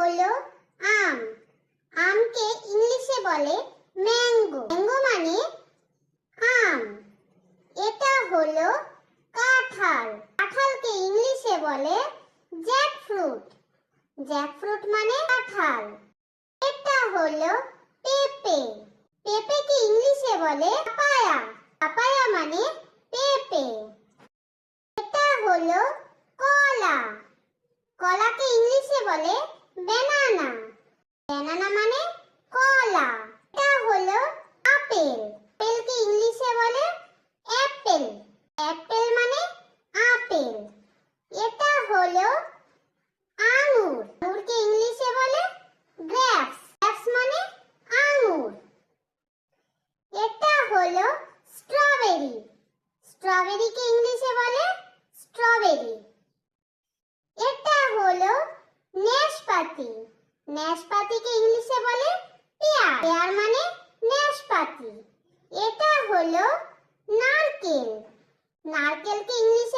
হলো আম। আমকে ইংলিশে বলে ম্যাঙ্গো। ম্যাঙ্গো মানে আম। এটা হলো কাঁঠাল। কাঁঠালকে ইংলিশে বলে জ্যাকফ্রুট। জ্যাকফ্রুট মানে কাঁঠাল। এটা হলো পেঁপে। পেঁপেকে ইংলিশে বলে পাপায়া। পাপায়া মানে পেঁপে। এটা হলো কলা। কলাকে ইংলিশে বলে ব্যানানা। ব্যানানা মানে কলা। এটা হলো আপেল। আপেলকে ইংলিশে বলে অ্যাপেল। অ্যাপেল মানে আপেল। এটা হলো আঙ্গুর। আঙ্গুরকে ইংলিশে বলে গ্রেপস। গ্রেপস মানে আঙ্গুর। এটা হলো স্ট্রবেরি। স্ট্রবেরিকে ইংলিশে বলে স্ট্রবেরি। এটা হলো নাশপাতি। নাশপাতিকে ইংলিশে বলে পেয়ার। পেয়ার মানে নাশপাতি। এটা হলো নারকেল। নারকেলকে ইংলিশে